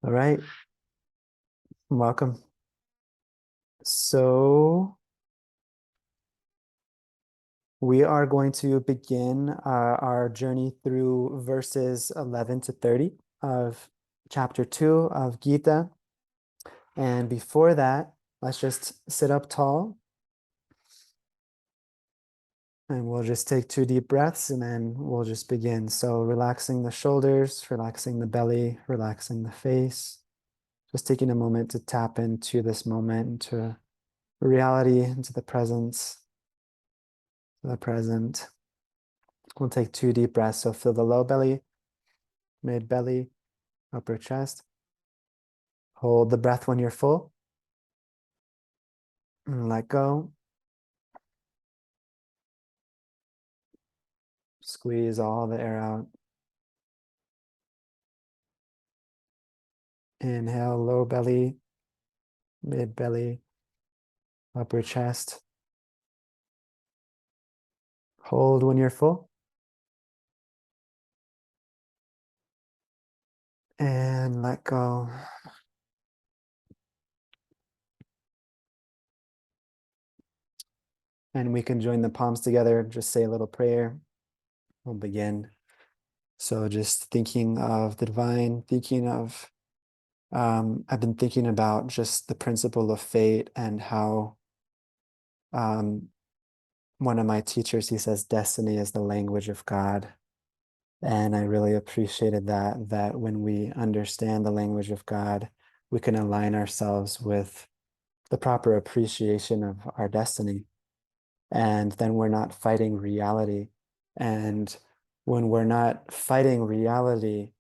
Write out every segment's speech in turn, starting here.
All right, welcome. So we are going to begin our journey through verses 11 to 30 of chapter 2 of Gita. And before that, let's just sit up tall and we'll just take 2 deep breaths and then we'll just begin. So relaxing the shoulders, relaxing the belly, relaxing the face, just taking a moment to tap into this moment, into reality, into the presence, the present. We'll take 2 deep breaths. So feel the low belly, mid belly, upper chest. Hold the breath when you're full. And let go. Squeeze all the air out. Inhale, low belly, mid belly, upper chest. Hold when you're full. And let go. And we can join the palms together. Just say a little prayer. We'll begin. So just thinking of the divine, thinking of, I've been thinking about just the principle of fate and how one of my teachers, he says, destiny is the language of God. And I really appreciated that when we understand the language of God, we can align ourselves with the proper appreciation of our destiny. And then we're not fighting reality. And when we're not fighting reality,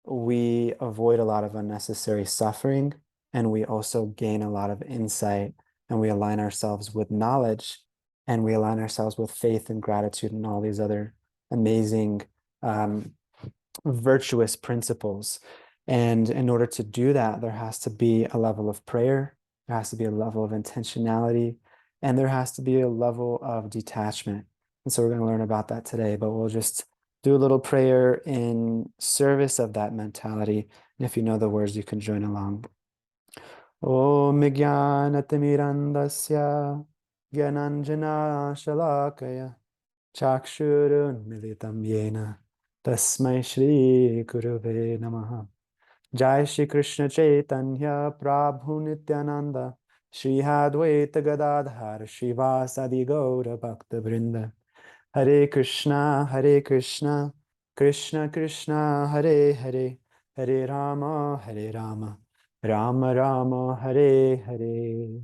we avoid a lot of unnecessary suffering, and we also gain a lot of insight, and we align ourselves with knowledge, and we align ourselves with faith and gratitude and all these other amazing um, virtuous principles. And in order to do that, there has to be a level of prayer, there has to be a level of intentionality, and there has to be a level of detachment. And so we're going to learn about that today, but we'll just do a little prayer in service of that mentality. And if you know the words, you can join along. Om Jnanatirandasya Gyananjana Shalakaya Chakshurunmilitam Yena Tasmai Shri Gurave Namaha. Jai Shri Krishna Chaitanya Prabhu Nityananda Shri Advaita Gadadhar Srivasadi Gaura Bhakta Vrinda. Hare Krishna, Hare Krishna, Krishna Krishna, Hare Hare, Hare Rama, Hare Rama, Rama Rama, Hare Hare.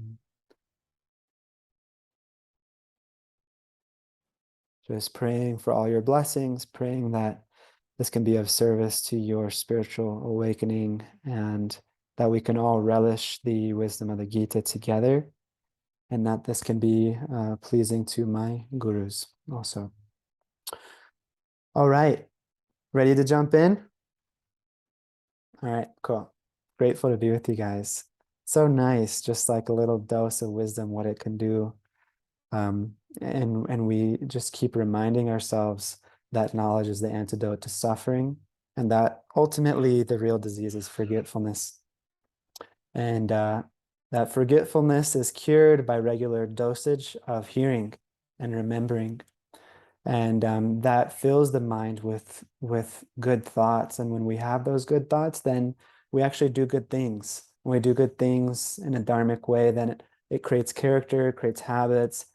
Just praying for all your blessings, praying that this can be of service to your spiritual awakening and that we can all relish the wisdom of the Gita together, and that this can be pleasing to my gurus also. All right, ready to jump in? All right, cool. Grateful to be with you guys. So nice, just like a little dose of wisdom, what it can do. And we just keep reminding ourselves that knowledge is the antidote to suffering, and that ultimately the real disease is forgetfulness. And that forgetfulness is cured by regular dosage of hearing and remembering. And that fills the mind with good thoughts. And when we have those good thoughts, then we actually do good things. When we do good things in a dharmic way, then it creates character, creates habits,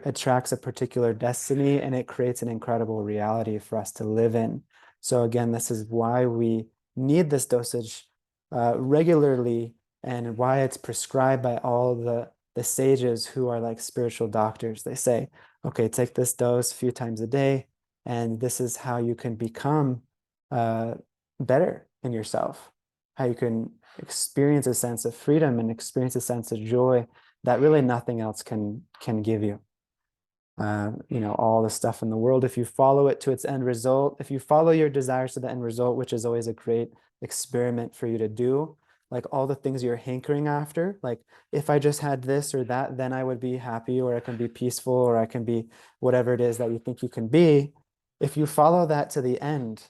attracts a particular destiny, and it creates an incredible reality for us to live in. So again, this is why we need this dosage regularly, and why it's prescribed by all the sages who are like spiritual doctors. They say, okay, take this dose a few times a day, and this is how you can become better in yourself, how you can experience a sense of freedom and experience a sense of joy that really nothing else can give you. All the stuff in the world, if you follow it to its end result, if you follow your desires to the end result, which is always a great experiment for you to do, like all the things you're hankering after, like if I just had this or that, then I would be happy, or I can be peaceful, or I can be whatever it is that you think you can be. If you follow that to the end,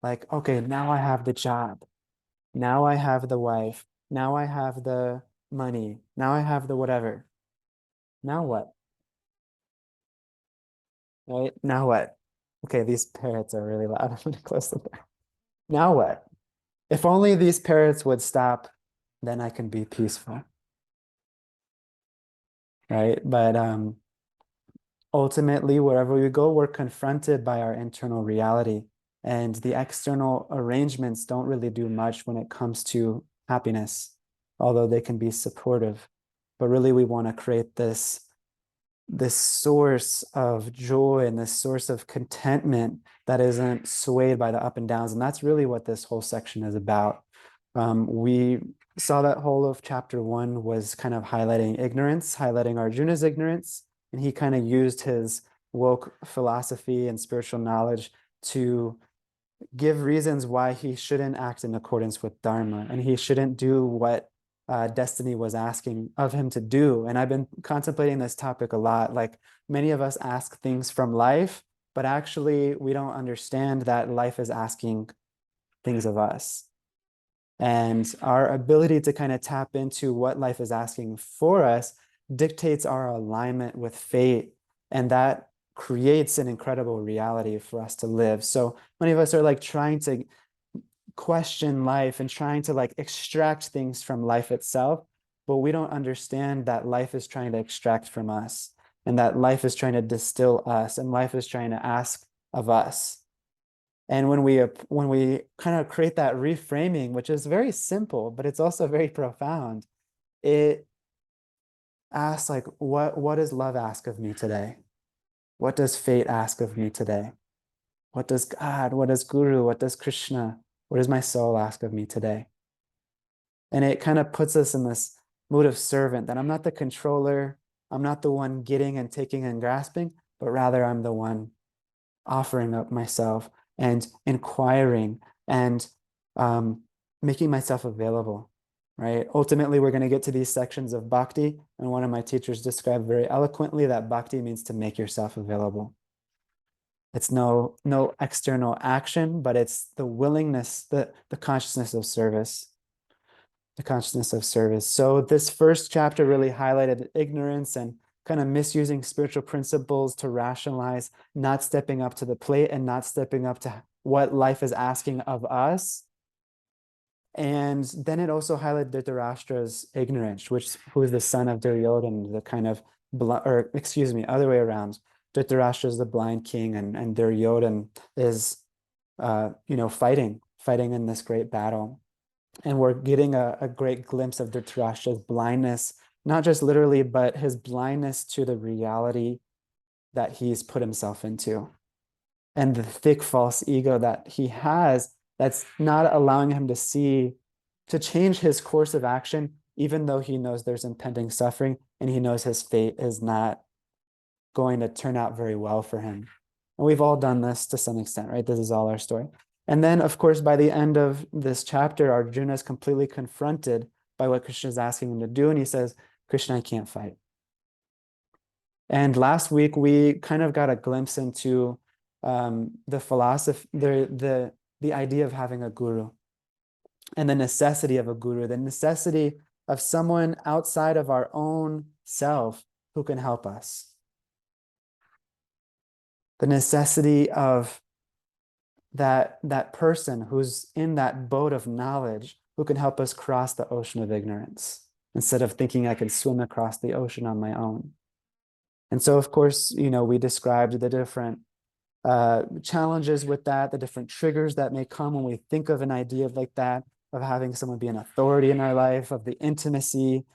like, okay, now I have the job. Now I have the wife. Now I have the money. Now I have the whatever. Now what? Right? Now what? Okay, these parrots are really loud. I'm gonna close the door. Now what? If only these parrots would stop, then I can be peaceful. Right? But ultimately, wherever we go, we're confronted by our internal reality. And the external arrangements don't really do much when it comes to happiness, although they can be supportive. But really, we want to create this source of joy and this source of contentment that isn't swayed by the up and downs. And that's really what this whole section is about. We saw that whole of chapter 1 was kind of highlighting ignorance, highlighting Arjuna's ignorance. And he kind of used his woke philosophy and spiritual knowledge to give reasons why he shouldn't act in accordance with Dharma and he shouldn't do what destiny was asking of him to do. And I've been contemplating this topic a lot. Like many of us ask things from life, but actually we don't understand that life is asking things of us. And our ability to kind of tap into what life is asking for us dictates our alignment with fate. And that creates an incredible reality for us to live. So many of us are like trying to question life and trying to like extract things from life itself, but we don't understand that life is trying to extract from us and that life is trying to distill us and life is trying to ask of us. And when we kind of create that reframing, which is very simple, but it's also very profound, it asks like, what does love ask of me today? What does fate ask of me today? What does God, what does Guru, what does Krishna, what does my soul ask of me today? And it kind of puts us in this mood of servant that I'm not the controller, I'm not the one getting and taking and grasping, but rather I'm the one offering up myself and inquiring and making myself available, right? Ultimately, we're going to get to these sections of bhakti, and one of my teachers described very eloquently that bhakti means to make yourself available. It's no external action, but it's the willingness, the consciousness of service. The consciousness of service. So this first chapter really highlighted ignorance and kind of misusing spiritual principles to rationalize not stepping up to the plate and not stepping up to what life is asking of us. And then it also highlighted Dhritarashtra's ignorance, who is the son of Duryodhana, the kind of, or excuse me, other way around. Dhritarashtra is the blind king, and Duryodhana is, fighting in this great battle. And we're getting a great glimpse of Dhritarashtra's blindness, not just literally, but his blindness to the reality that he's put himself into and the thick false ego that he has that's not allowing him to change his course of action, even though he knows there's impending suffering and he knows his fate is not going to turn out very well for him. And we've all done this to some extent, right? This is all our story. And then, of course, by the end of this chapter, Arjuna is completely confronted by what Krishna is asking him to do. And he says, Krishna, I can't fight. And last week, we kind of got a glimpse into the philosophy, the idea of having a guru and the necessity of a guru, the necessity of someone outside of our own self who can help us. The necessity of that person who's in that boat of knowledge who can help us cross the ocean of ignorance instead of thinking I can swim across the ocean on my own. And so, of course, we described the different challenges with that, the different triggers that may come when we think of an idea like that, of having someone be an authority in our life, of the intimacy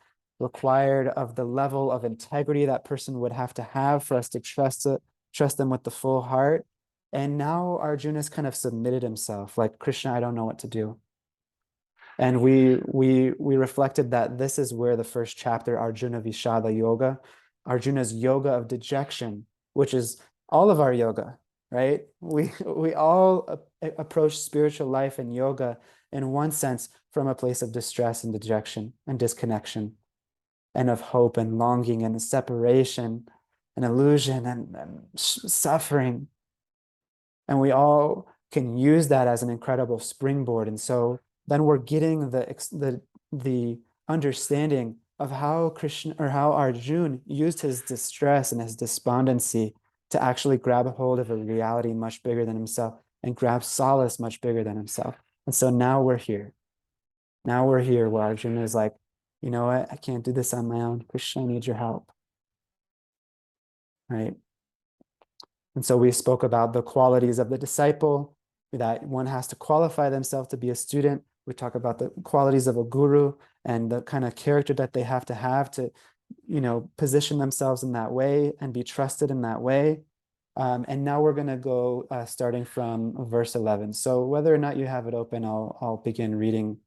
required, of the level of integrity that person would have to have for us to trust them with the full heart. And now Arjuna's kind of submitted himself, like, Krishna, I don't know what to do. And we reflected that this is where the first chapter, Arjuna Vishada Yoga, Arjuna's yoga of dejection, which is all of our yoga, right? We all approach spiritual life and yoga in one sense from a place of distress and dejection and disconnection and of hope and longing and separation and illusion and suffering. And we all can use that as an incredible springboard. And so then we're getting the understanding of how Krishna or how Arjun used his distress and his despondency to actually grab a hold of a reality much bigger than himself and grab solace much bigger than himself. And so now we're here. Now we're here where Arjuna is like, you know what? I can't do this on my own. Krishna, I need your help. Right? And so we spoke about the qualities of the disciple, that one has to qualify themselves to be a student. We talk about the qualities of a guru and the kind of character that they have to, position themselves in that way and be trusted in that way. And now we're going to go starting from verse 11. So whether or not you have it open, I'll begin reading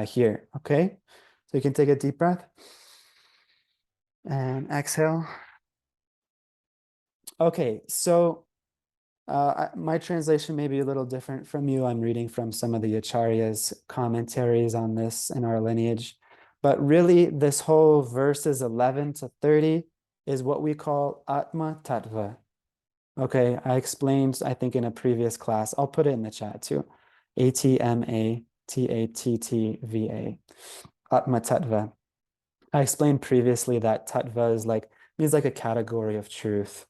here. Okay. So you can take a deep breath and exhale. Okay. So my translation may be a little different from you. I'm reading from some of the Acharya's commentaries on this in our lineage. But really, this whole verses 11 to 30 is what we call Atma Tattva. Okay, I explained, I think, in a previous class. I'll put it in the chat too. Atma-Tattva. Atma Tattva. I explained previously that Tattva means like a category of truth.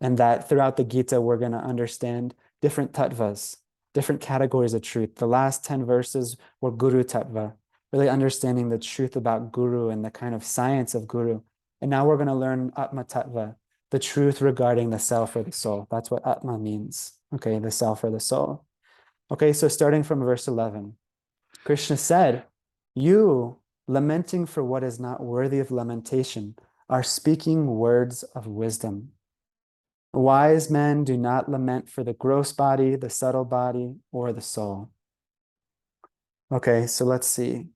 And that throughout the Gita, we're going to understand different tattvas, different categories of truth. The last 10 verses were Guru Tattva, really understanding the truth about Guru and the kind of science of Guru. And now we're going to learn Atma Tattva, the truth regarding the self or the soul. That's what Atma means, okay, the self or the soul. Okay, so starting from verse 11, Krishna said, you, lamenting for what is not worthy of lamentation, are speaking words of wisdom. Wise men do not lament for the gross body, the subtle body, or the soul. Okay, so let's see.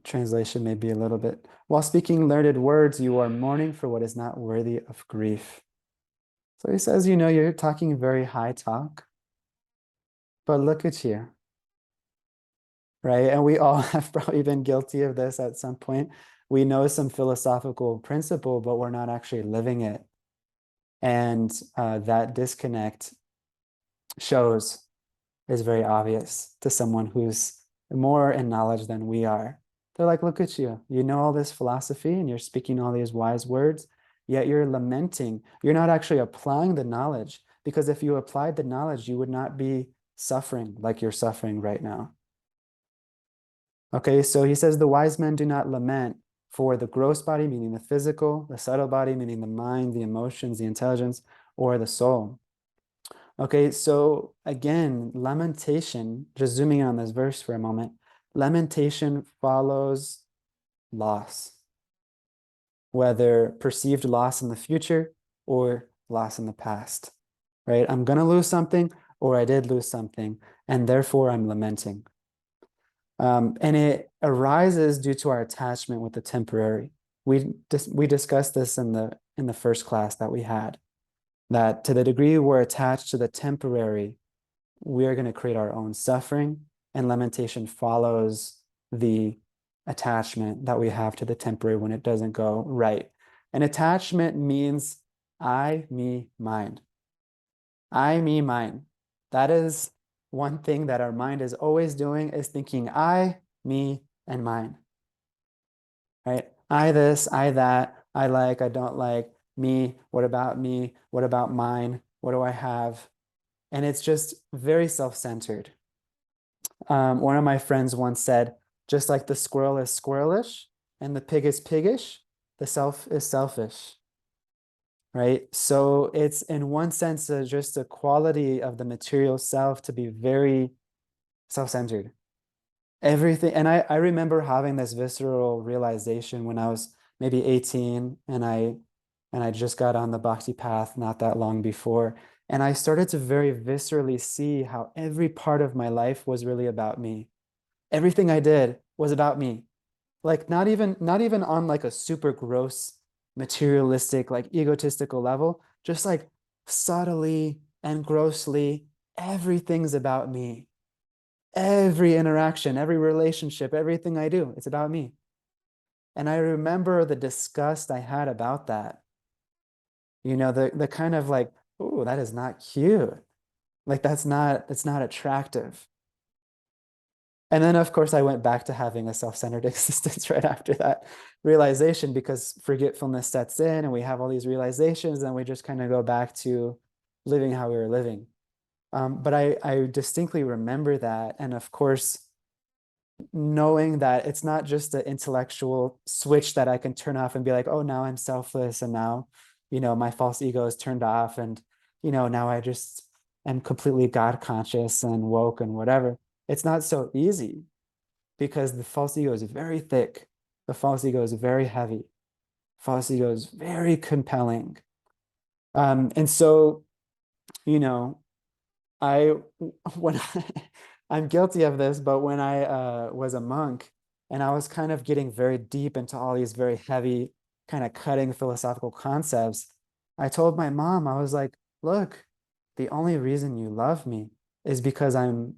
Translation may be a little bit. While speaking learned words, you are mourning for what is not worthy of grief. So he says, you're talking very high talk, but look at you, right? And we all have probably been guilty of this at some point. We know some philosophical principle, but we're not actually living it. And that disconnect is very obvious to someone who's more in knowledge than we are. They're like, look at you. You know all this philosophy and you're speaking all these wise words, yet you're lamenting. You're not actually applying the knowledge, because if you applied the knowledge, you would not be suffering like you're suffering right now. Okay, so he says the wise men do not lament for the gross body, meaning the physical, the subtle body, meaning the mind, the emotions, the intelligence, or the soul. Okay, so again, lamentation, just zooming in on this verse for a moment, lamentation follows loss, whether perceived loss in the future or loss in the past, right? I'm going to lose something, or I did lose something, and therefore I'm lamenting. And it arises due to our attachment with the temporary. We discussed this in the first class that we had, that to the degree we're attached to the temporary, we are going to create our own suffering, and lamentation follows the attachment that we have to the temporary when it doesn't go right. And attachment means I, me, mine. I, me, mine. That is one thing that our mind is always doing, is thinking I, me, and mine. Right? I this, I that, I like, I don't like, me, what about me? What about mine? What do I have? And it's just very self-centered. One of my friends once said, just like the squirrel is squirrelish and the pig is piggish, the self is selfish, right? So it's in one sense just a quality of the material self to be very self-centered. Everything, and I remember having this visceral realization when I was maybe 18 and I just got on the bhakti path not that long before. And I started to very viscerally see how every part of my life was really about me. Everything I did was about me. Like not even on like a super gross, materialistic, like egotistical level, just like subtly and grossly, everything's about me. Every interaction, every relationship, everything I do, it's about me. And I remember the disgust I had about that. The kind of like, oh, that is not cute. Like it's not attractive. And then, of course, I went back to having a self-centered existence right after that realization, because forgetfulness sets in and we have all these realizations, and we just kind of go back to living how we were living. But I distinctly remember that. And of course, knowing that it's not just an intellectual switch that I can turn off and be like, oh, now I'm selfless. And now, my false ego is turned off. And, now I just am completely God conscious and woke and whatever. It's not so easy, because the false ego is very thick. The false ego is very heavy. False ego is very compelling. And so, you know, I when I'm guilty of this, but when I was a monk and I was kind of getting very deep into all these very heavy, kind of cutting philosophical concepts, I told my mom, I was like, look, the only reason you love me is because I'm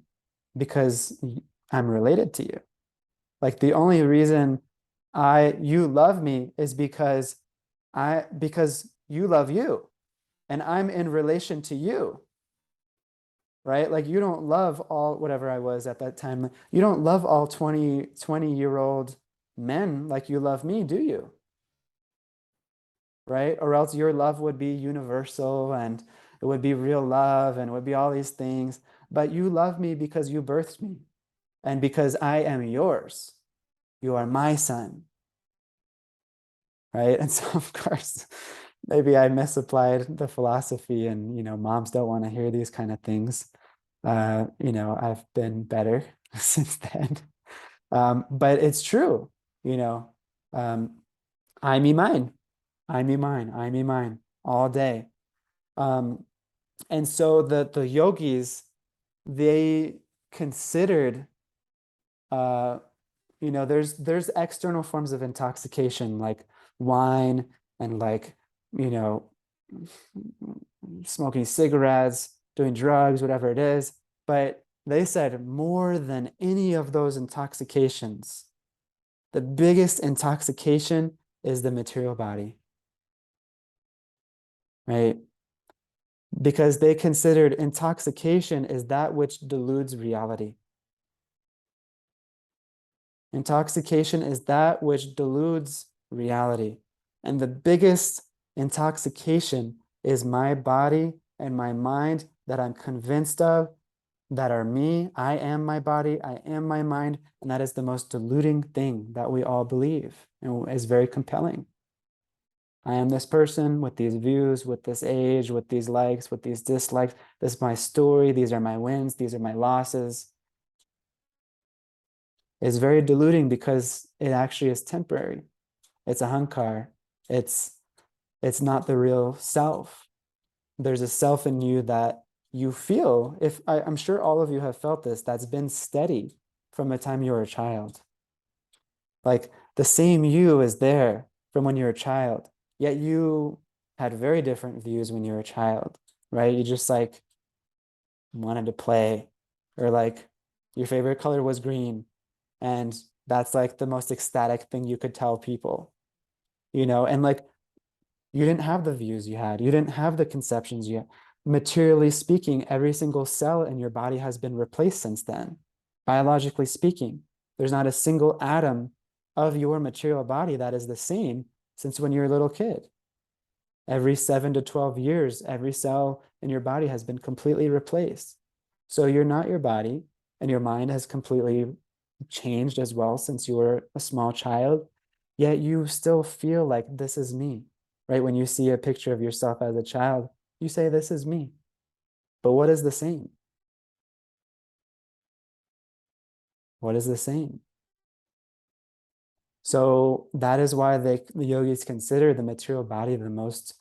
related to you. Like the only reason you love me is because you love you and I'm in relation to you, right? Like you don't love all, whatever I was at that time. You don't love all 20-year-old men like you love me, do you? Right? Or else your love would be universal and it would be real love and it would be all these things. But you love me because you birthed me and because I am yours. You are my son. Right? And so, of course, maybe I misapplied the philosophy, and moms don't want to hear these kind of things. I've been better since then. But it's true, you know. I me mine, I me mine, I me mine all day. Um, and so the yogis, they considered there's external forms of intoxication like wine and like, you know, smoking cigarettes, doing drugs, whatever it is. But they said more than any of those intoxications, the biggest intoxication is the material body, right? Because they considered intoxication is that which deludes reality. Intoxication is that which deludes reality. And the biggest intoxication is my body and my mind that I'm convinced of, that are me. I am my body, I am my mind. And that is the most deluding thing that we all believe and is very compelling. I am this person with these views, with this age, with these likes, with these dislikes. This is my story. These are my wins. These are my losses. Is very deluding because it actually is temporary. It's a ahankar. It's not the real self. There's a self in you that you feel, I'm sure all of you have felt this, that's been steady from the time you were a child. Like the same you is there from when you're a child, yet you had very different views when you were a child, right? You just like wanted to play, or like your favorite color was green, and that's like the most ecstatic thing you could tell people, and like you didn't have the views you had, you didn't have the conceptions you had. Materially speaking, every single cell in your body has been replaced since then. Biologically speaking, there's not a single atom of your material body that is the same since when you're a little kid. Every 7 to 12 years, every cell in your body has been completely replaced. So you're not your body, and your mind has completely changed as well since you were a small child, yet you still feel like this is me, right? When you see a picture of yourself as a child, you say, this is me. But what is the same? What is the same? So that is why the yogis consider the material body the most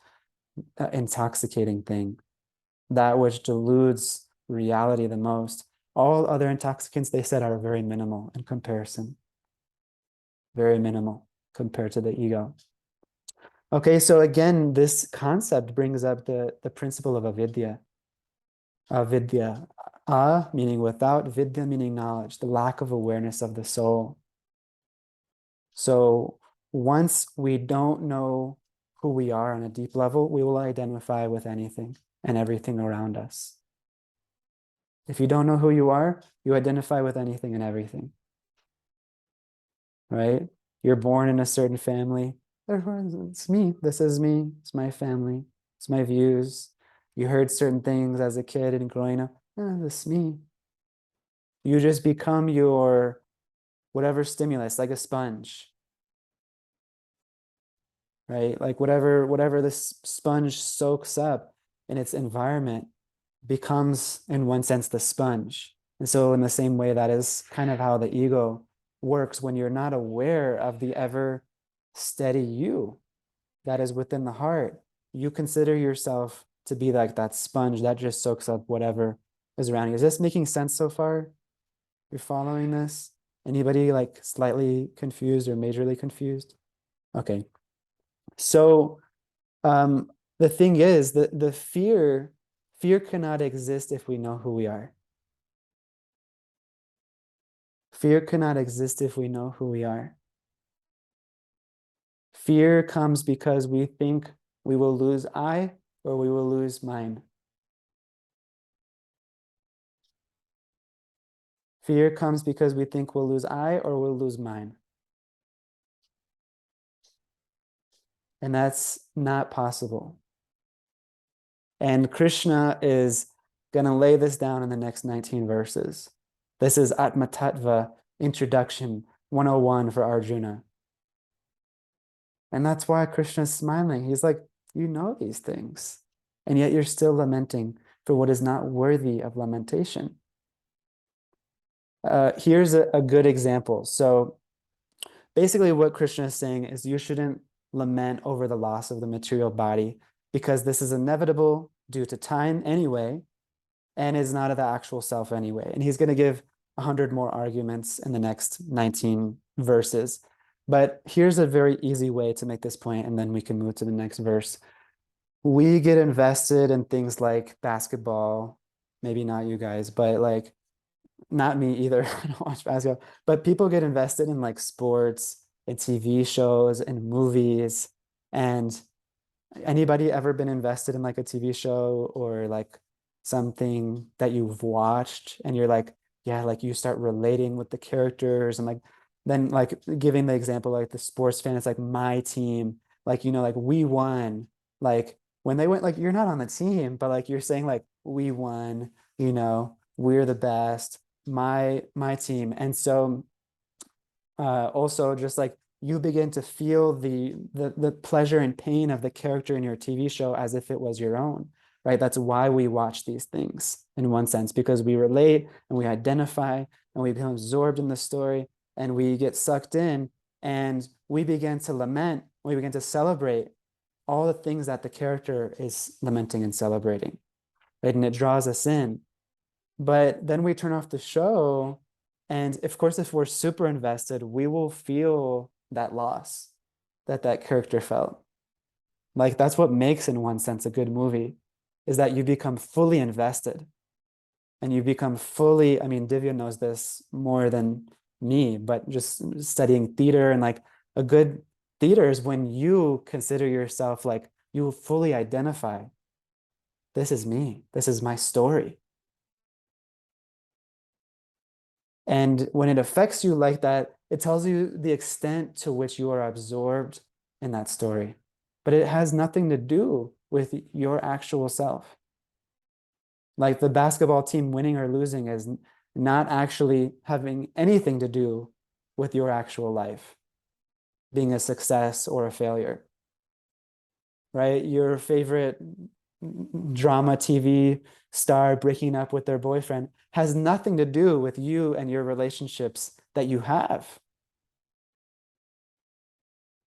intoxicating thing, that which deludes reality the most. All other intoxicants, they said, are very minimal in comparison, very minimal compared to the ego. Okay, so again, this concept brings up the principle of avidya. Avidya, meaning without, vidya meaning knowledge, the lack of awareness of the soul. So once we don't know who we are on a deep level, we will identify with anything and everything around us. If you don't know who you are, you identify with anything and everything, right? You're born in a certain family. It's me. This is me. It's my family. It's my views. You heard certain things as a kid and growing up. This is me. You just become your whatever stimulus, like a sponge, right? Like whatever this sponge soaks up in its environment becomes, in one sense, the sponge. And so, in the same way, that is kind of how the ego works when you're not aware of the ever steady you that is within the heart. You consider yourself to be like that sponge that just soaks up whatever is around you. Is this making sense so far? You're following this? Anybody like slightly confused or majorly confused? Okay. So the thing is that the fear cannot exist if we know who we are. Fear cannot exist if we know who we are. Fear comes because we think we will lose I or we will lose mine. Fear comes because we think we'll lose I or we'll lose mine. And that's not possible. And Krishna is going to lay this down in the next 19 verses. This is Atma Tattva Introduction 101 for Arjuna. And that's why Krishna's smiling. He's like, you know these things, and yet you're still lamenting for what is not worthy of lamentation. Here's a good example. So basically what Krishna is saying is you shouldn't lament over the loss of the material body because this is inevitable due to time anyway, and is not of the actual self anyway. And he's going to give 100 more arguments in the next 19 verses. But here's a very easy way to make this point, and then we can move to the next verse. We get invested in things like basketball, maybe not you guys, but like not me either. I don't watch basketball, but people get invested in like sports and TV shows and movies. And anybody ever been invested in like a TV show or like something that you've watched and you're like, yeah, like you start relating with the characters and like then like giving the example like the sports fan, it's like my team, like like we won. Like when they went, like you're not on the team, but like you're saying like we won, we're the best, my team. And so also just like you begin to feel the pleasure and pain of the character in your TV show as if it was your own, right? That's why we watch these things in one sense, because we relate and we identify and we become absorbed in the story and we get sucked in and we begin to lament, we begin to celebrate all the things that the character is lamenting and celebrating, right? And it draws us in. But then we turn off the show, and of course, if we're super invested, we will feel that loss that character felt. Like that's what makes, in one sense, a good movie, is that you become fully invested and you become fully, I mean, Divya knows this more than me, but just studying theater and like a good theater is when you consider yourself like you fully identify, this is me, this is my story. And when it affects you like that, it tells you the extent to which you are absorbed in that story. But it has nothing to do with your actual self. Like the basketball team winning or losing is not actually having anything to do with your actual life, being a success or a failure, right? Your favorite drama TV star breaking up with their boyfriend has nothing to do with you and your relationships that you have.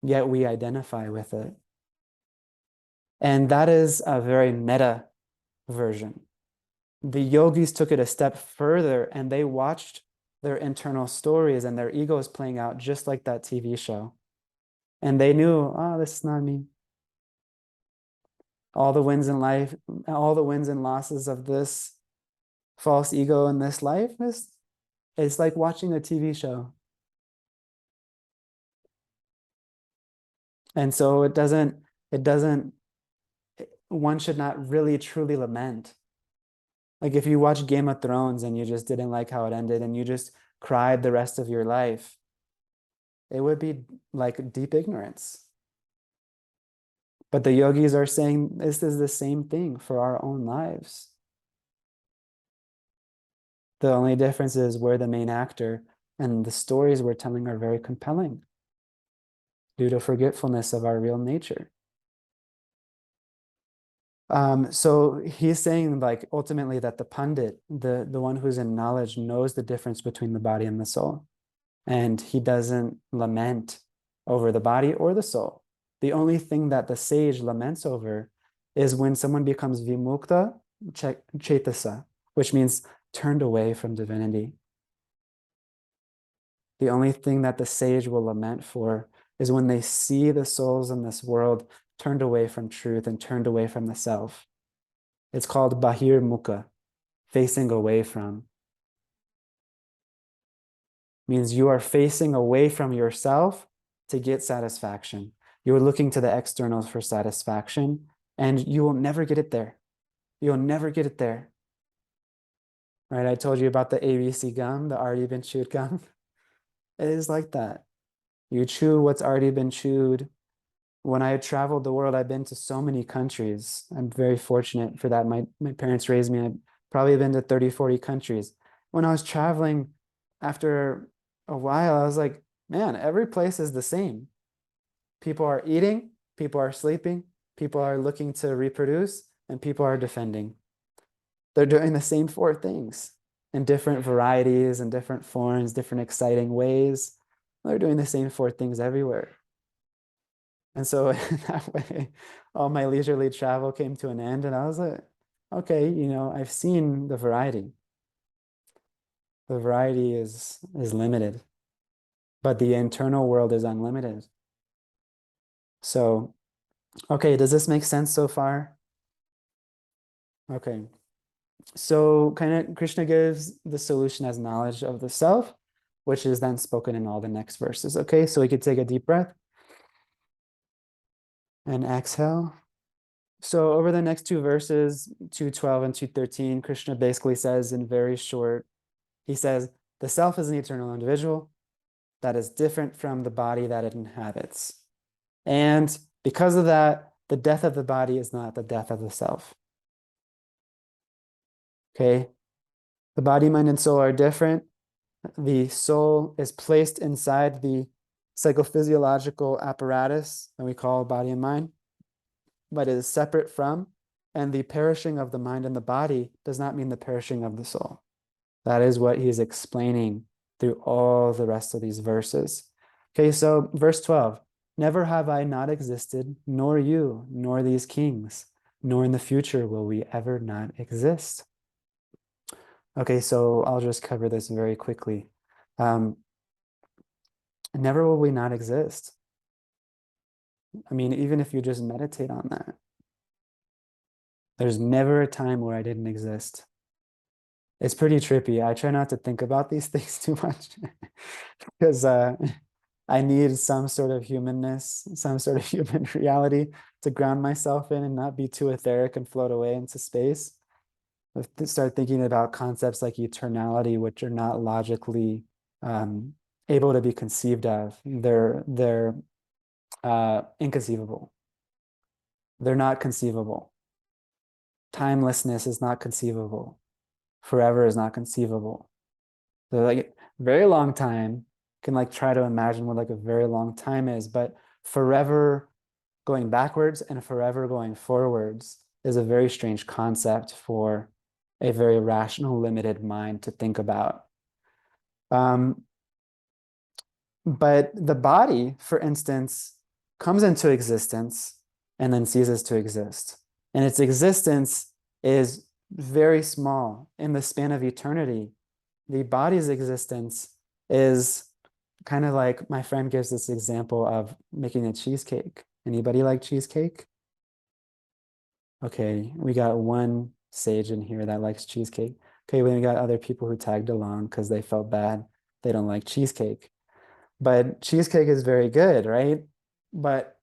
Yet we identify with it. And that is a very meta version. The yogis took it a step further and they watched their internal stories and their egos playing out just like that TV show. And they knew, oh, this is not me. All the wins in life, all the wins and losses of this false ego in this life is it's like watching a TV show. And so it doesn't, one should not really truly lament Like if you watch Game of Thrones and you just didn't like how it ended and you just cried the rest of your life, it would be like deep ignorance. But the yogis are saying this is the same thing for our own lives. The only difference is we're the main actor, and the stories we're telling are very compelling due to forgetfulness of our real nature. So he's saying like ultimately that the pundit, the one who's in knowledge, knows the difference between the body and the soul. And he doesn't lament over the body or the soul. The only thing that the sage laments over is when someone becomes vimukta chetasa, which means turned away from divinity. The only thing that the sage will lament for is when they see the souls in this world turned away from truth and turned away from the self. It's called bahir mukha, facing away from. Means you are facing away from yourself to get satisfaction. You're looking to the externals for satisfaction, and you will never get it there. You'll never get it there. Right? I told you about the ABC gum, the already been chewed gum. It is like that. You chew what's already been chewed. When I traveled the world, I've been to so many countries. I'm very fortunate for that. My parents raised me. I've probably been to 30, 40 countries. When I was traveling, after a while, I was like, man, every place is the same. People are eating, people are sleeping, people are looking to reproduce, and people are defending. They're doing the same four things in different varieties and different forms, different exciting ways. They're doing the same four things everywhere. And so in that way, all my leisurely travel came to an end. And I was like, okay, I've seen the variety. The variety is limited, but the internal world is unlimited. So, okay, does this make sense so far? Okay. So kind of Krishna gives the solution as knowledge of the self, which is then spoken in all the next verses. Okay, so we could take a deep breath and exhale. So over the next two verses, 2:12 and 2:13, Krishna basically says in very short, he says, the self is an eternal individual that is different from the body that it inhabits. And because of that, the death of the body is not the death of the self. Okay, the body, mind, and soul are different. The soul is placed inside the psychophysiological apparatus that we call body and mind, but it is separate from, and the perishing of the mind and the body does not mean the perishing of the soul. That is what he is explaining through all the rest of these verses. Okay, so verse 12, never have I not existed, nor you, nor these kings, nor in the future will we ever not exist. Okay, so I'll just cover this very quickly. Never will we not exist. I mean, even if you just meditate on that, there's never a time where I didn't exist. It's pretty trippy. I try not to think about these things too much because I need some sort of humanness, some sort of human reality to ground myself in and not be too etheric and float away into space. Start thinking about concepts like eternality, which are not logically able to be conceived of. They're inconceivable. They're not conceivable. Timelessness is not conceivable. Forever is not conceivable. So like very long time can like try to imagine what like a very long time is, but forever going backwards and forever going forwards is a very strange concept for a very rational, limited mind to think about. But the body, for instance, comes into existence and then ceases to exist. And its existence is very small in the span of eternity. The body's existence is kind of like my friend gives this example of making a cheesecake. Anybody like cheesecake? Okay, we got one sage in here that likes cheesecake. Okay, we got other people who tagged along because they felt bad. They don't like cheesecake. But cheesecake is very good, right? But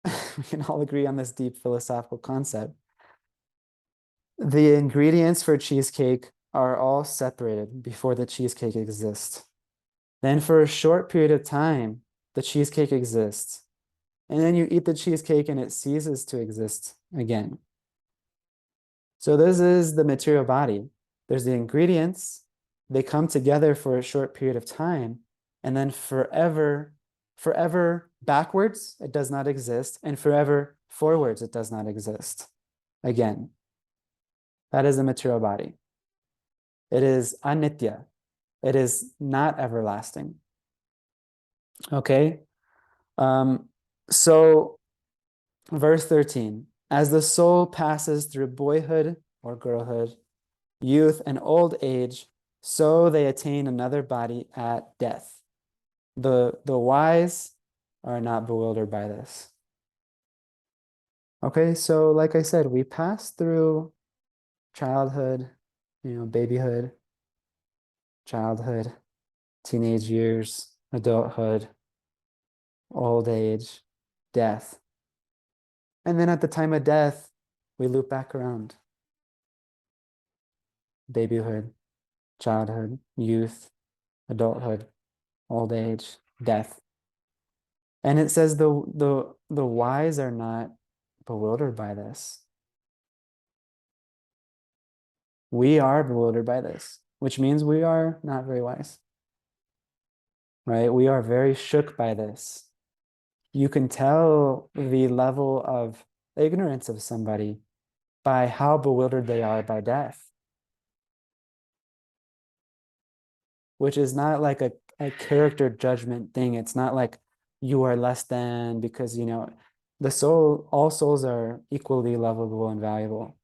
we can all agree on this deep philosophical concept. The ingredients for cheesecake are all separated before the cheesecake exists. Then for a short period of time, the cheesecake exists. And then you eat the cheesecake and it ceases to exist again. So this is the material body. There's the ingredients, they come together for a short period of time, and then forever backwards, it does not exist, and forever forwards, it does not exist again. That is the material body. It is anitya. It is not everlasting. Okay? So verse 13, as the soul passes through boyhood or girlhood, youth, and old age, so they attain another body at death. The wise are not bewildered by this. Okay, so like I said, we pass through childhood, babyhood, childhood, teenage years, adulthood, old age, death. And then at the time of death, we loop back around. Babyhood, childhood, youth, adulthood, old age, death. And it says the wise are not bewildered by this. We are bewildered by this, which means we are not very wise. Right? We are very shook by this. You can tell the level of ignorance of somebody by how bewildered they are by death, which is not like a character judgment thing. It's not like you are less than because, the soul, all souls are equally lovable and valuable.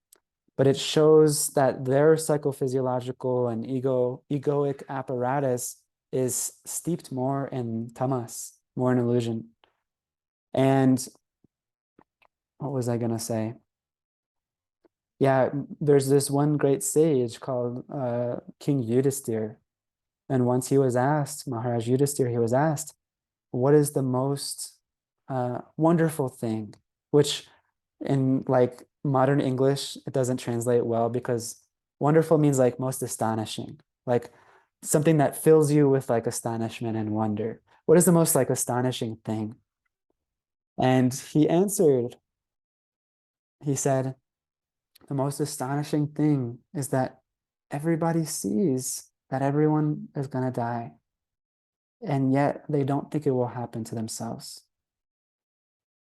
But it shows that their psychophysiological and egoic apparatus is steeped more in tamas, more in illusion. And what was I going to say? Yeah, there's this one great sage called King Yudhisthira. And once he was asked, Maharaj Yudhisthira, he was asked, what is the most wonderful thing? Which in like modern English, it doesn't translate well because wonderful means like most astonishing, like something that fills you with like astonishment and wonder. What is the most like astonishing thing? And he answered, he said, the most astonishing thing is that everybody sees that everyone is going to die, and yet they don't think it will happen to themselves.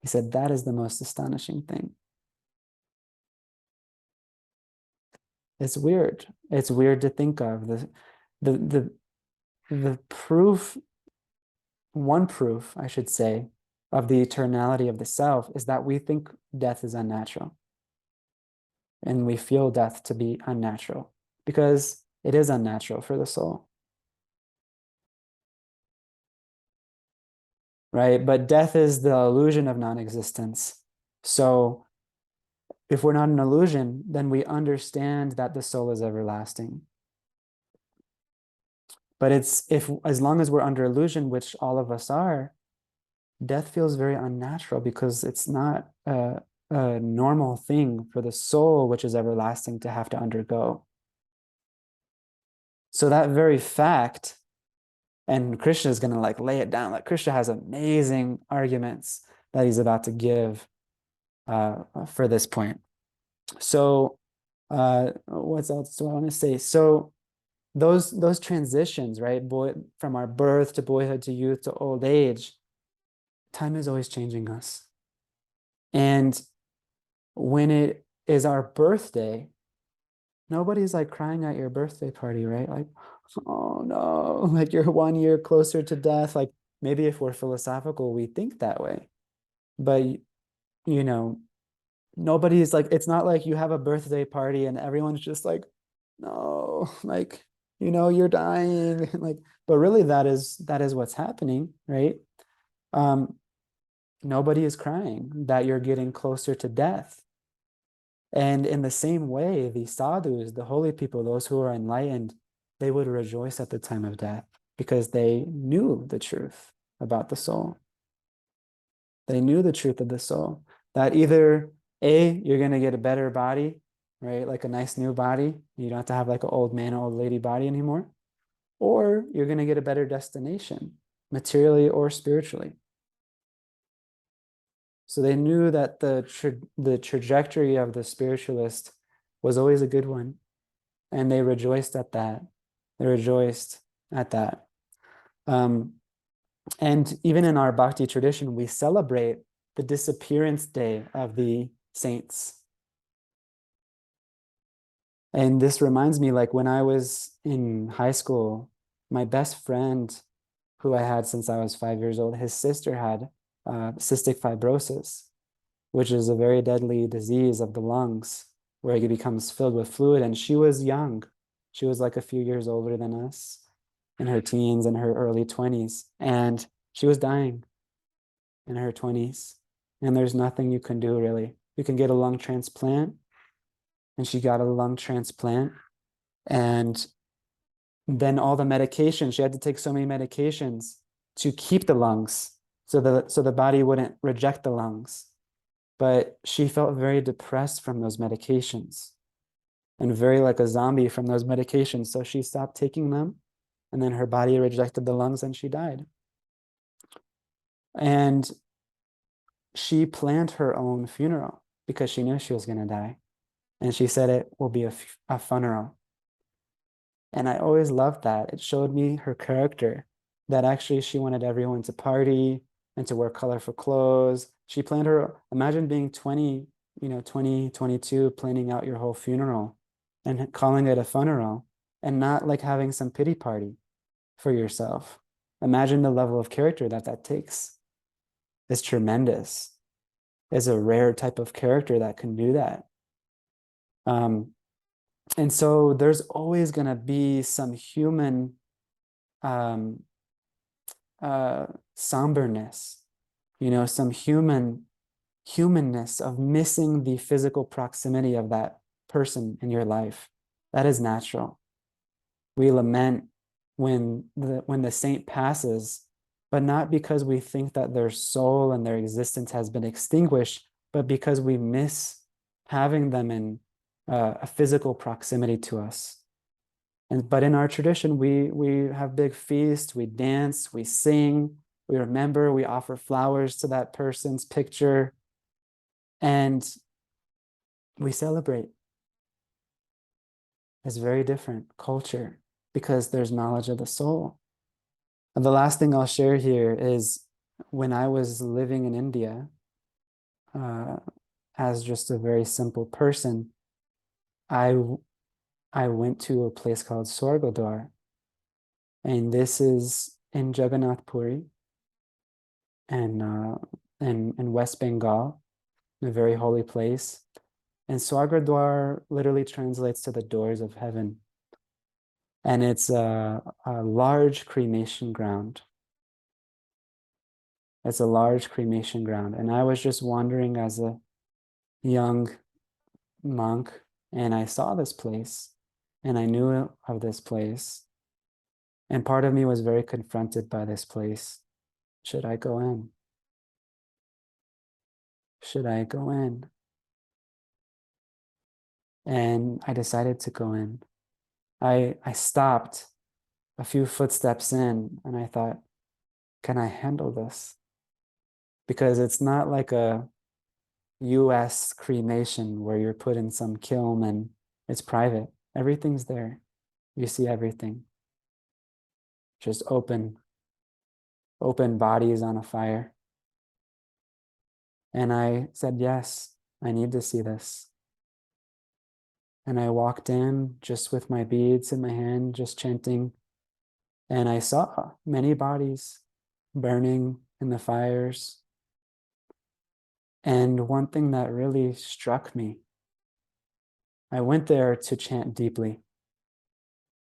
He said, that is the most astonishing thing. It's weird. It's weird to think of. The proof, one proof, I should say, of the eternality of the self is that we think death is unnatural. And we feel death to be unnatural because it is unnatural for the soul. Right? But death is the illusion of non-existence. So if we're not an illusion, then we understand that the soul is everlasting. But as long as we're under illusion, which all of us are, death feels very unnatural because it's not a normal thing for the soul, which is everlasting, to have to undergo. So that very fact, and Krishna is going to like lay it down. Like Krishna has amazing arguments that he's about to give for this point. So what else do I want to say? So those transitions, right? From our birth to boyhood to youth to old age, time is always changing us. And when it is our birthday, nobody's like crying at your birthday party, right? Like, oh no, like you're 1 year closer to death. Like maybe if we're philosophical, we think that way. But nobody's like, it's not like you have a birthday party and everyone's just like, no, like, you're dying. Like, but really that is what's happening, right? Nobody is crying that you're getting closer to death. And in the same way, the sadhus, the holy people, those who are enlightened, they would rejoice at the time of death because they knew the truth about the soul. They knew the truth of the soul, that either A, you're going to get a better body, right? Like a nice new body. You don't have to have like an old man, old lady body anymore. Or you're going to get a better destination, materially or spiritually. So they knew that the trajectory of the spiritualist was always a good one. And they rejoiced at that. They rejoiced at that. And even in our bhakti tradition, we celebrate the disappearance day of the saints. And this reminds me, like when I was in high school, my best friend, who I had since I was 5 years old, his sister had cystic fibrosis, which is a very deadly disease of the lungs, where it becomes filled with fluid. And she was young. She was like a few years older than us, in her teens and her early 20s. And she was dying in her 20s. And there's nothing you can do, really. You can get a lung transplant. And she got a lung transplant. And then all the medications, she had to take so many medications to keep the lungs, so the body wouldn't reject the lungs. But she felt very depressed from those medications and very like a zombie from those medications. So she stopped taking them, and then her body rejected the lungs and she died. And she planned her own funeral because she knew she was going to die. And she said it will be a funeral. And I always loved that. It showed me her character, that actually she wanted everyone to party and to wear colorful clothes. She planned her, imagine being 20, 20, 22, planning out your whole funeral and calling it a funeral and not like having some pity party for yourself. Imagine the level of character that takes. It's tremendous. It's a rare type of character that can do that. And so there's always going to be some human um, somberness, some humanness of missing the physical proximity of that person in your life. That is natural. We lament when the saint passes, but not because we think that their soul and their existence has been extinguished, but because we miss having them in a physical proximity to us. But in our tradition, we have big feasts, we dance, we sing, we remember, we offer flowers to that person's picture, and we celebrate. It's very different culture because there's knowledge of the soul. And the last thing I'll share here is when I was living in India, as just a very simple person, I went to a place called Swargadwar, and this is in Jagannath Puri and in West Bengal, a very holy place. And Swargadwar literally translates to the doors of heaven. And it's a large cremation ground. It's a large cremation ground. And I was just wandering as a young monk, and I saw this place, and I knew of this place. And part of me was very confronted by this place. Should I go in? Should I go in? And I decided to go in. I stopped a few footsteps in, and I thought, can I handle this? Because it's not like a US cremation where you're put in some kiln and it's private. Everything's there. You see everything. Just open bodies on a fire. And I said, yes, I need to see this. And I walked in just with my beads in my hand, just chanting. And I saw many bodies burning in the fires. And one thing that really struck me, I went there to chant deeply.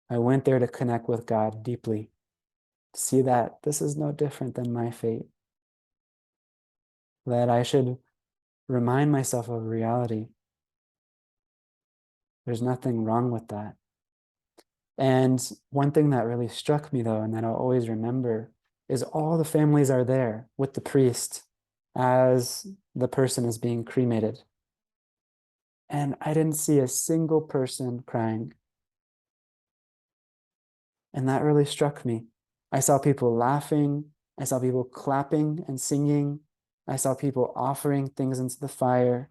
I went there to connect with God deeply, to see that this is no different than my fate, that I should remind myself of reality. There's nothing wrong with that. And one thing that really struck me, though, and that I'll always remember, is all the families are there with the priest as the person is being cremated. And I didn't see a single person crying. And that really struck me. I saw people laughing. I saw people clapping and singing. I saw people offering things into the fire.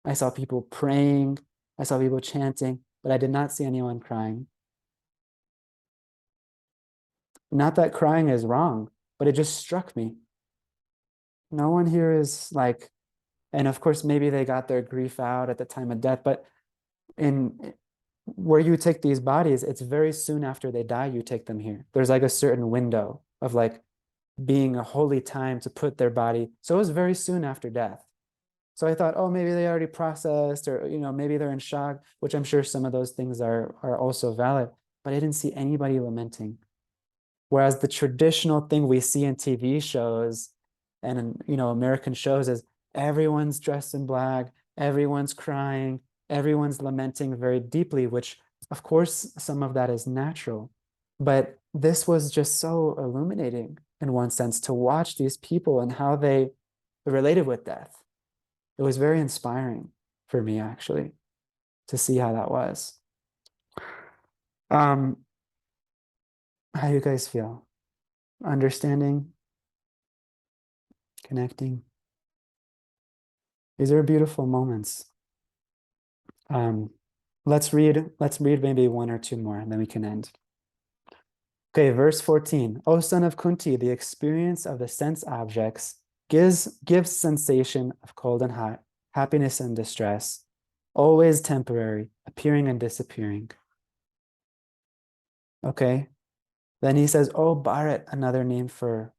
I saw people praying. I saw people chanting, but I did not see anyone crying. Not that crying is wrong, but it just struck me. No one here is like, and of course, maybe they got their grief out at the time of death, but in where you take these bodies, it's very soon after they die, you take them here. There's like a certain window of like being a holy time to put their body. So it was very soon after death. So I thought, oh, maybe they already processed, or maybe they're in shock, which I'm sure some of those things are also valid. But I didn't see anybody lamenting. Whereas the traditional thing we see in TV shows and in American shows is everyone's dressed in black, everyone's crying, everyone's lamenting very deeply, which of course some of that is natural. But this was just so illuminating in one sense to watch these people and how they related with death. It was very inspiring for me actually to see how that was. Um, how do you guys feel? Understanding, connecting. These are beautiful moments. Um, let's read maybe one or two more, and then we can end. Okay, verse 14. O son of Kunti, the experience of the sense objects gives sensation of cold and hot, happiness and distress, always temporary, appearing and disappearing. Okay. Then he says, Oh Bharat, another name for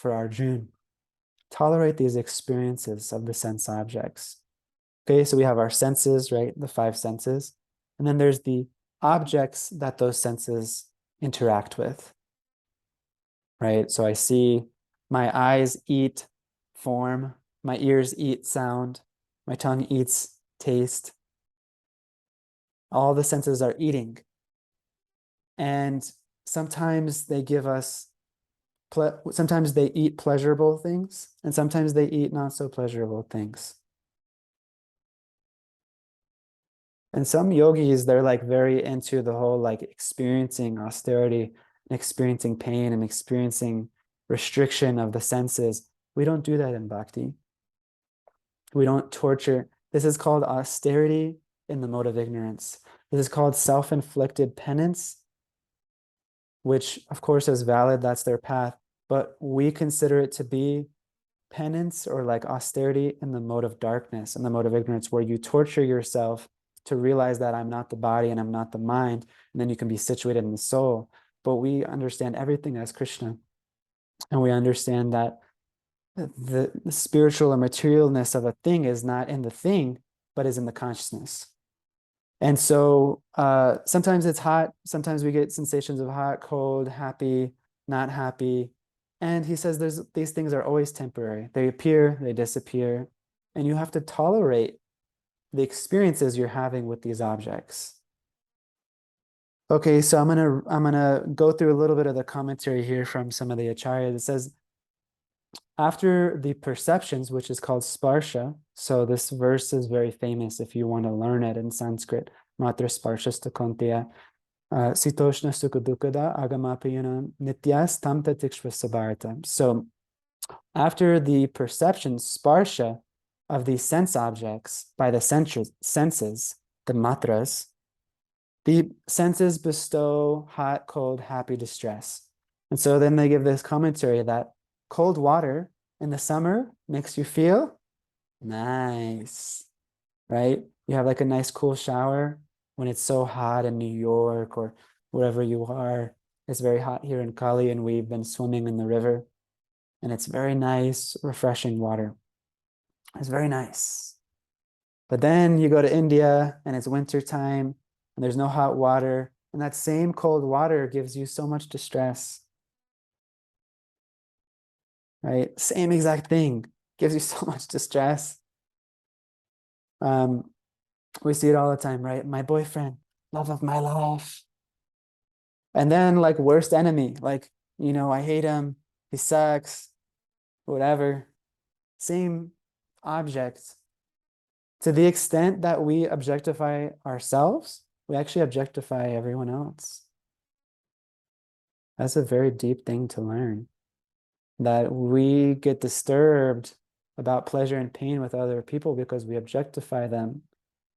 Arjun. Tolerate these experiences of the sense objects. Okay, so we have our senses, right? The five senses. And then there's the objects that those senses interact with, right? So I see my eyes eat form, my ears eat sound, my tongue eats taste. All the senses are eating. And sometimes they give us, sometimes they eat pleasurable things, and sometimes they eat not so pleasurable things. And some yogis, they're like very into the whole like experiencing austerity and experiencing pain and experiencing restriction of the senses. We don't do that in bhakti. We don't torture. This is called austerity in the mode of ignorance. This is called self-inflicted penance, which of course is valid. That's their path. But we consider it to be penance or like austerity in the mode of darkness, in the mode of ignorance, where you torture yourself to realize that I'm not the body and I'm not the mind, and then you can be situated in the soul. But we understand everything as Krishna, and we understand that the spiritual or materialness of a thing is not in the thing, but is in the consciousness. And so sometimes it's hot, sometimes we get sensations of hot, cold, happy, not happy. And he says these things are always temporary. They appear, they disappear, and you have to tolerate the experiences you're having with these objects. Okay, so I'm gonna go through a little bit of the commentary here from some of the acharyas. It says, after the perceptions, which is called sparsha, so this verse is very famous if you want to learn it in Sanskrit. Matra sparshasta kontiya sitoshna sukha dukkada agamapayana nityas tamta tikshva. So after the perception, sparsha, of these sense objects by the senses, the matras, the senses bestow hot, cold, happy, distress. And so then they give this commentary that cold water in the summer makes you feel nice, right? You have like a nice cool shower when it's so hot in New York or wherever you are. It's very hot here in Kali, and we've been swimming in the river, and it's very nice, refreshing water. It's very nice. But then you go to India and it's winter time and there's no hot water, and that same cold water gives you so much distress, right? Same exact thing gives you so much distress. Um, we see it all the time, right? My boyfriend, love of my life. And then like worst enemy, like, I hate him, he sucks, whatever. Same object, To the extent that we objectify ourselves, we actually objectify everyone else. That's a very deep thing to learn, that we get disturbed about pleasure and pain with other people because we objectify them.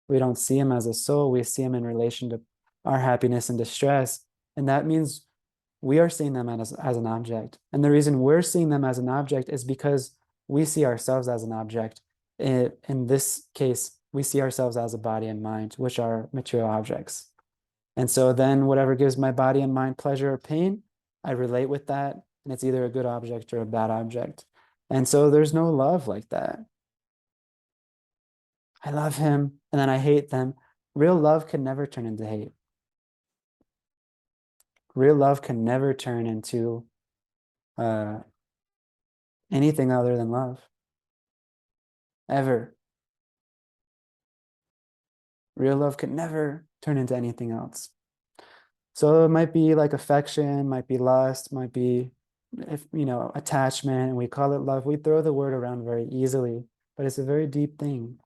We don't see them as a soul. We see them in relation to our happiness and distress. And that means we are seeing them as an object. And the reason we're seeing them as an object is because we see ourselves as an object. In this case, we see ourselves as a body and mind, which are material objects. And so then whatever gives my body and mind pleasure or pain, I relate with that, and it's either a good object or a bad object. And so there's no love like that. I love him and then I hate them. Real love can never turn into hate. Real love can never turn into uh, anything other than love. Ever. Real love can never turn into anything else. So it might be like affection, might be lust, might be, if attachment, and we call it love. We throw the word around very easily, but it's a very deep thing.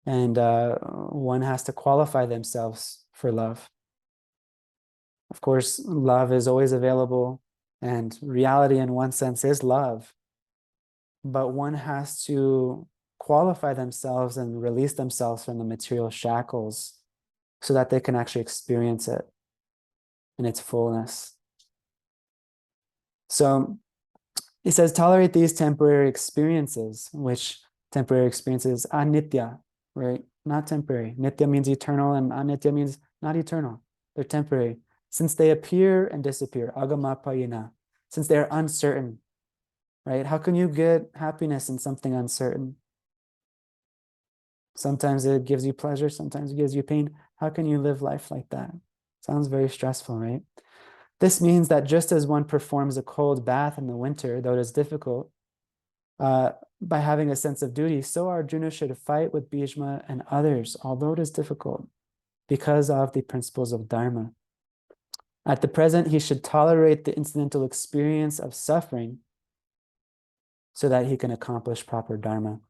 And one has to qualify themselves for love. Of course, love is always available, and reality in one sense is love. But one has to qualify themselves and release themselves from the material shackles so that they can actually experience it in its fullness. So he says, tolerate these temporary experiences, which temporary experiences, anitya, right? Not temporary. Nitya means eternal, and anitya means not eternal. They're temporary. Since they appear and disappear, agamapayina, since they're uncertain, right? How can you get happiness in something uncertain? Sometimes it gives you pleasure, sometimes it gives you pain. How can you live life like that? Sounds very stressful, right? This means that just as one performs a cold bath in the winter, though it is difficult, by having a sense of duty, so Arjuna should fight with Bhishma and others, although it is difficult, because of the principles of Dharma. At the present, he should tolerate the incidental experience of suffering so that he can accomplish proper Dharma.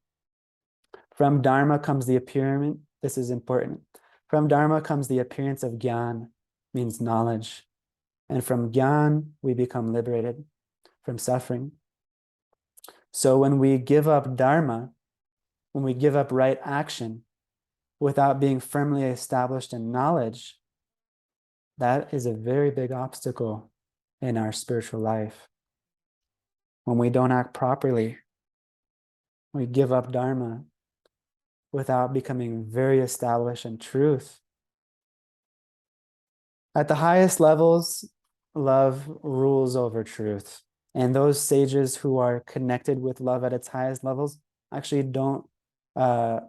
From Dharma comes the appearance, this is important. From Dharma comes the appearance of Gyan, means knowledge. And from Gyan, we become liberated from suffering. So when we give up Dharma, when we give up right action without being firmly established in knowledge, that is a very big obstacle in our spiritual life. When we don't act properly, we give up Dharma without becoming very established in truth. At the highest levels, love rules over truth. And those sages who are connected with love at its highest levels actually don't have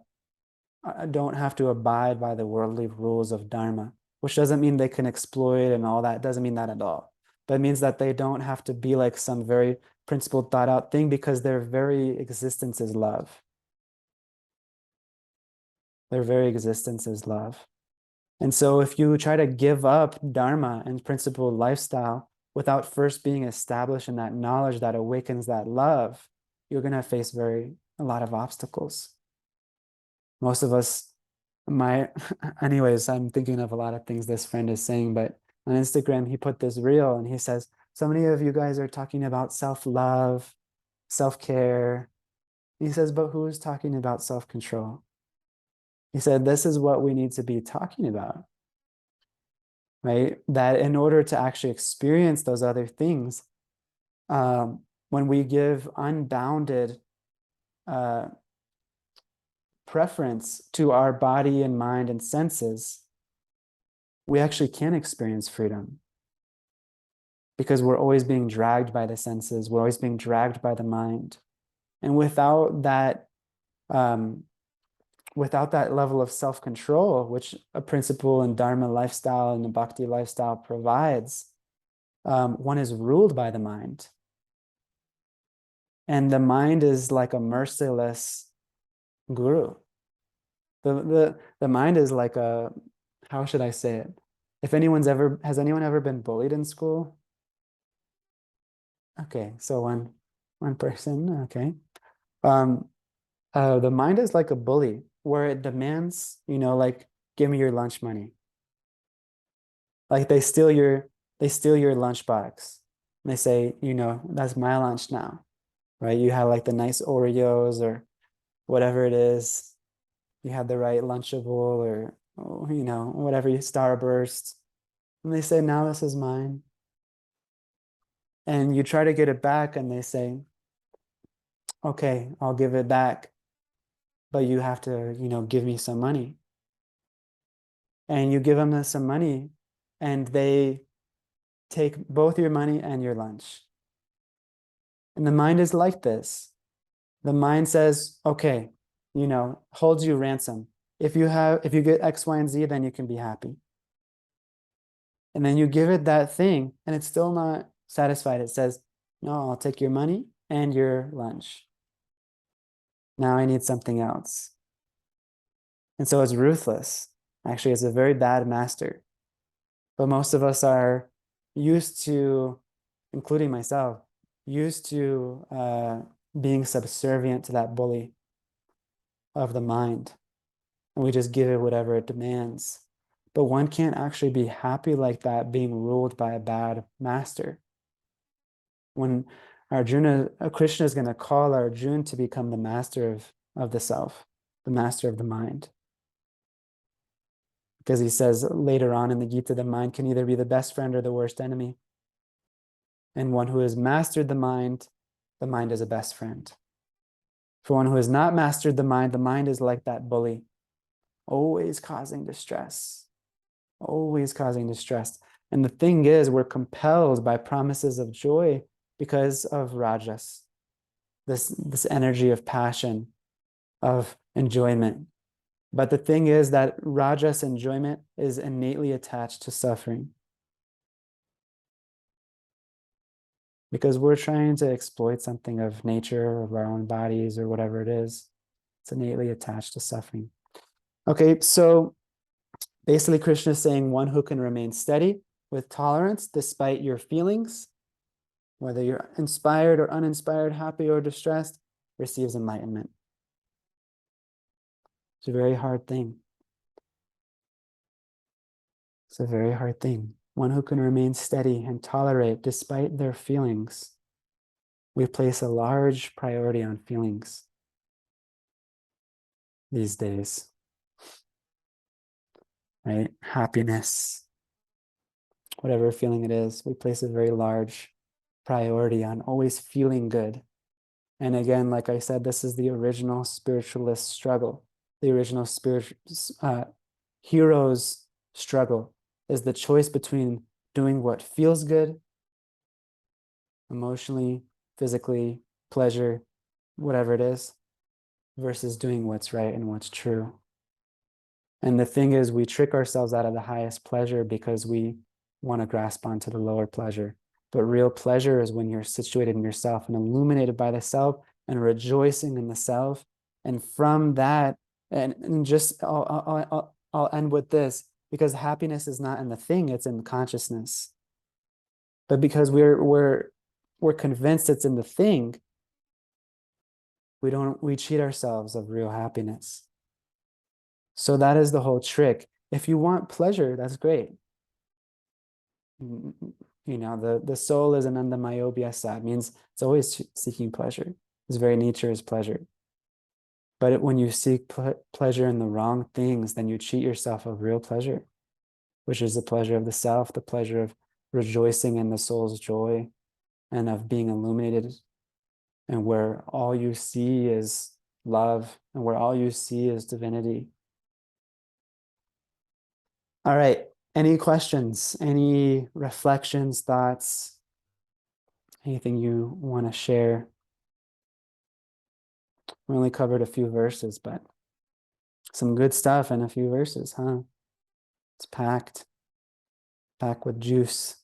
to abide by the worldly rules of Dharma, which doesn't mean they can exploit and all that. It doesn't mean that at all. But it means that they don't have to be like some very principled, thought out thing because their very existence is love. Their very existence is love. And so if you try to give up Dharma and principled lifestyle without first being established in that knowledge that awakens that love, you're going to face a lot of obstacles. Most of us anyways, I'm thinking of a lot of things this friend is saying, but on Instagram, he put this reel and he says, so many of you guys are talking about self-love, self-care. He says, but who's talking about self-control? He said, this is what we need to be talking about, right? That in order to actually experience those other things, when we give unbounded preference to our body and mind and senses, we actually can experience freedom because we're always being dragged by the senses. We're always being dragged by the mind. And without that level of self-control, which a principle in Dharma lifestyle and a Bhakti lifestyle provides, one is ruled by the mind. And the mind is like a merciless guru. The mind is like a, how should I say it? Has anyone ever been bullied in school? Okay, so one person, okay. The mind is like a bully where it demands, like, give me your lunch money. Like they steal your lunchbox. And they say, that's my lunch now, right? You have like the nice Oreos or whatever it is. You have the right Lunchable or, whatever you Starburst. And they say, now this is mine. And you try to get it back and they say, okay, I'll give it back, but you have to, give me some money. And you give them some money and they take both your money and your lunch. And the mind is like this. The mind says, okay, holds you ransom. If you get X, Y, and Z, then you can be happy. And then you give it that thing and it's still not satisfied. It says, no, I'll take your money and your lunch. Now I need something else. And so it's ruthless. Actually, it's a very bad master. But most of us are used to, including myself, used to being subservient to that bully of the mind. And we just give it whatever it demands. But one can't actually be happy like that being ruled by a bad master. When Arjuna, Krishna is going to call Arjuna to become the master of the self, the master of the mind. Because he says later on in the Gita, the mind can either be the best friend or the worst enemy. And one who has mastered the mind is a best friend. For one who has not mastered the mind is like that bully, always causing distress, always causing distress. And the thing is, we're compelled by promises of joy because of rajas, this energy of passion, of enjoyment. But the thing is that rajas enjoyment is innately attached to suffering. Because we're trying to exploit something of nature, of our own bodies, or whatever it is. It's innately attached to suffering. Okay, so basically Krishna is saying one who can remain steady with tolerance despite your feelings, whether you're inspired or uninspired, happy or distressed, receives enlightenment. It's a very hard thing. It's a very hard thing. One who can remain steady and tolerate despite their feelings. We place a large priority on feelings these days, right? Happiness, whatever feeling it is, we place a very large priority on always feeling good. And again, like I said, this is the original spiritualist struggle. The original hero's struggle is the choice between doing what feels good, emotionally, physically, pleasure, whatever it is, versus doing what's right and what's true. And the thing is, we trick ourselves out of the highest pleasure because we want to grasp onto the lower pleasure. But real pleasure is when you're situated in yourself and illuminated by the self and rejoicing in the self. And from that, and just I'll end with this, because happiness is not in the thing, it's in the consciousness. But because we're convinced it's in the thing, we cheat ourselves of real happiness. So that is the whole trick. If you want pleasure, that's great. The soul is ananda mayobhyasa. It means it's always seeking pleasure. Its very nature is pleasure. But when you seek pleasure in the wrong things, then you cheat yourself of real pleasure, which is the pleasure of the self, the pleasure of rejoicing in the soul's joy and of being illuminated, and where all you see is love and where all you see is divinity. All right. Any questions? Any reflections, thoughts? Anything you want to share? We only covered a few verses, but some good stuff in a few verses, huh? It's packed with juice.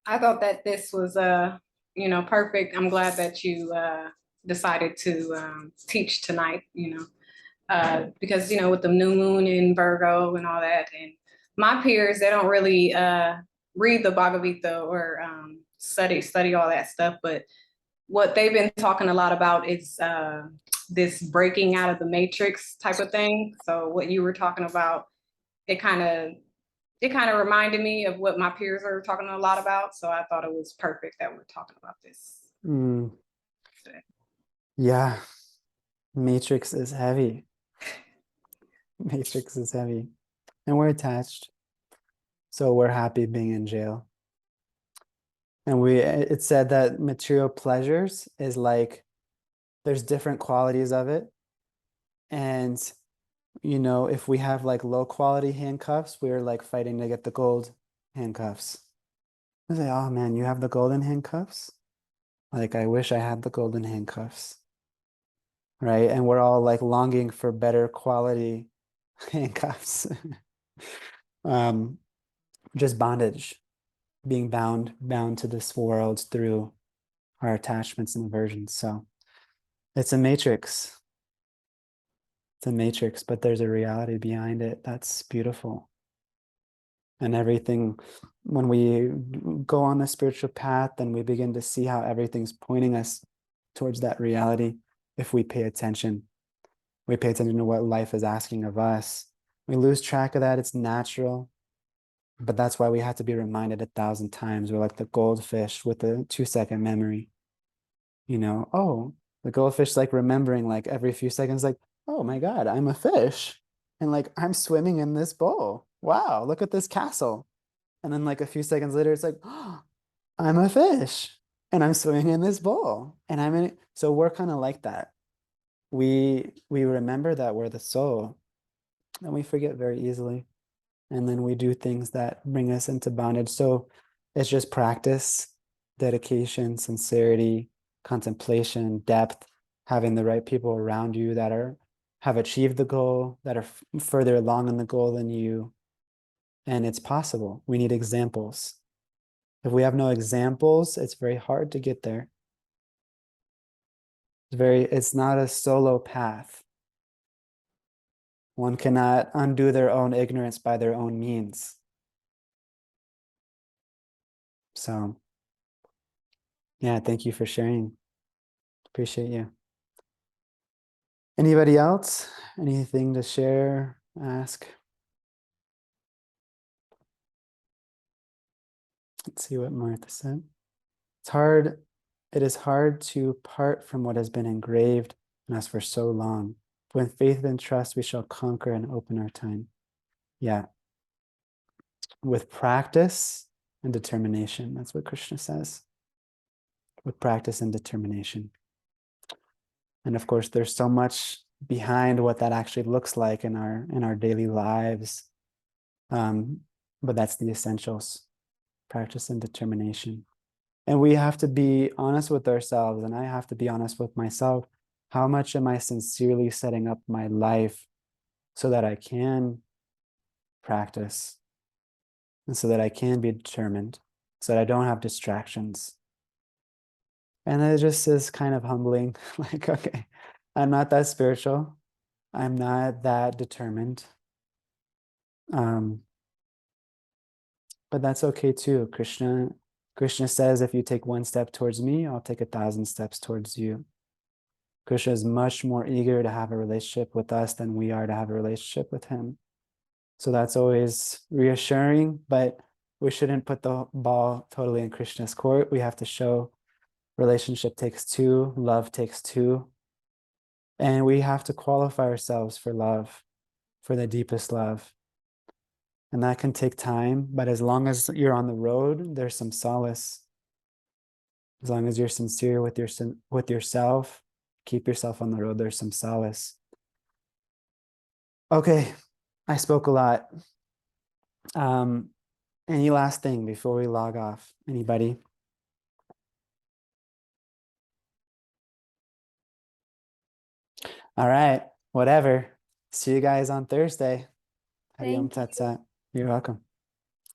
I thought that this was perfect. I'm glad that you decided to teach tonight, because with the new moon in Virgo and all that, and my peers, they don't really read the Bhagavad Gita or study all that stuff, but what they've been talking a lot about is this breaking out of the matrix type of thing. So what you were talking about, it kind of reminded me of what my peers are talking a lot about. So I thought it was perfect that we're talking about this Mm, today. yeah, Matrix is heavy. Matrix is heavy. And we're attached. So we're happy being in jail. And it said that material pleasures is like there's different qualities of it. And if we have like low quality handcuffs, we're like fighting to get the gold handcuffs. I say, oh man, you have the golden handcuffs? Like I wish I had the golden handcuffs. Right? And we're all like longing for better quality handcuffs. um, just bondage, being bound to this world through our attachments and aversions. So it's a matrix. It's a matrix, but there's a reality behind it that's beautiful. And everything, when we go on the spiritual path, then we begin to see how everything's pointing us towards that reality if we pay attention. We pay attention to what life is asking of us. We lose track of that. It's natural. But that's why we have to be reminded 1,000 times. We're like the goldfish with a 2-second memory. Oh, the goldfish like remembering like every few seconds, like, oh my God, I'm a fish. And like I'm swimming in this bowl. Wow, look at this castle. And then like a few seconds later, it's like, oh, I'm a fish and I'm swimming in this bowl. And I'm in it. So we're kind of like that. We remember that we're the soul and we forget very easily. And then we do things that bring us into bondage. So it's just practice, dedication, sincerity, contemplation, depth, having the right people around you that have achieved the goal, that are further along in the goal than you. And it's possible. We need examples. If we have no examples, it's very hard to get there. It's not a solo path. One cannot undo their own ignorance by their own means. So, yeah, thank you for sharing. Appreciate you. Anybody else? Anything to share, ask? Let's see what Martha said. It is hard to part from what has been engraved in us for so long. With faith and trust, we shall conquer and open our time. Yeah. With practice and determination. That's what Krishna says. With practice and determination. And of course, there's so much behind what that actually looks like in our daily lives. But that's the essentials, practice and determination. And we have to be honest with ourselves, and I have to be honest with myself. How much am I sincerely setting up my life so that I can practice and so that I can be determined, so that I don't have distractions? And it just is kind of humbling. Like, okay, I'm not that spiritual. I'm not that determined. But that's okay too. Krishna says, if you take one step towards me, I'll take 1,000 steps towards you. Krishna is much more eager to have a relationship with us than we are to have a relationship with him. So that's always reassuring, but we shouldn't put the ball totally in Krishna's court. We have to show relationship takes two, love takes two. And we have to qualify ourselves for love, for the deepest love. And that can take time, but as long as you're on the road, there's some solace. As long as you're sincere with yourself, keep yourself on the road, there's some solace. Okay, I spoke a lot. Any last thing before we log off? Anybody? All right, whatever. See you guys on Thursday. Hari Om Thank you. Tat Sat. You're welcome.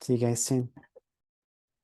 See you guys soon.